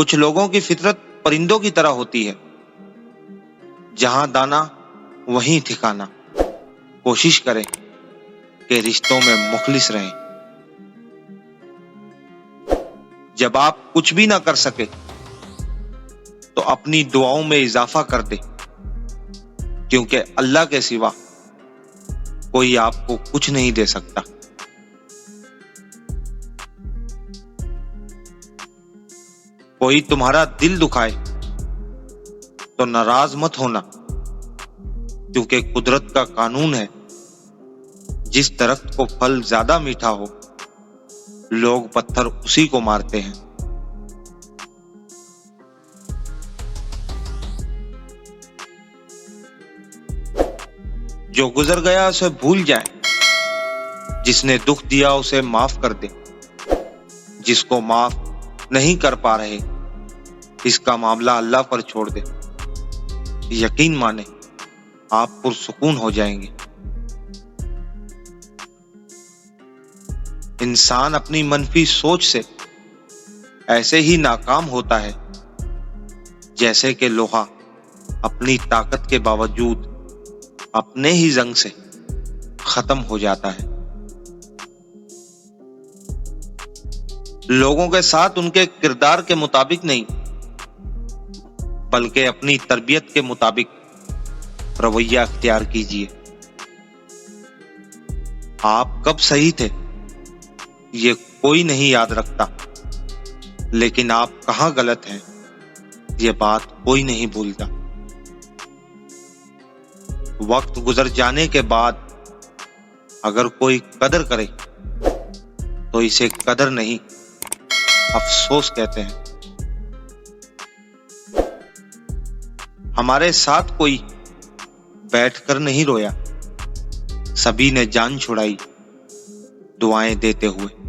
کچھ لوگوں کی فطرت پرندوں کی طرح ہوتی ہے، جہاں دانا وہیں ٹھکانا۔ کوشش کریں کہ رشتوں میں مخلص رہیں۔ جب آپ کچھ بھی نہ کر سکے تو اپنی دعاؤں میں اضافہ کر دیں، کیونکہ اللہ کے سوا کوئی آپ کو کچھ نہیں دے سکتا۔ کوئی تمہارا دل دکھائے تو ناراض مت ہونا، کیونکہ قدرت کا قانون ہے، جس درخت کو پھل زیادہ میٹھا ہو لوگ پتھر اسی کو مارتے ہیں۔ جو گزر گیا اسے بھول جائیں، جس نے دکھ دیا اسے معاف کر دے۔ جس کو معاف نہیں کر پا رہے اس کا معاملہ اللہ پر چھوڑ دے۔ یقین مانیں آپ پرسکون ہو جائیں گے۔ انسان اپنی منفی سوچ سے ایسے ہی ناکام ہوتا ہے جیسے کہ لوہا اپنی طاقت کے باوجود اپنے ہی زنگ سے ختم ہو جاتا ہے۔ لوگوں کے ساتھ ان کے کردار کے مطابق نہیں، بلکہ اپنی تربیت کے مطابق رویہ اختیار کیجیے۔ آپ کب صحیح تھے یہ کوئی نہیں یاد رکھتا، لیکن آپ کہاں غلط ہیں یہ بات کوئی نہیں بھولتا۔ وقت گزر جانے کے بعد اگر کوئی قدر کرے تو اسے قدر نہیں افسوس کہتے ہیں۔ ہمارے ساتھ کوئی بیٹھ کر نہیں رویا، سبھی نے جان چھڑائی دعائیں دیتے ہوئے۔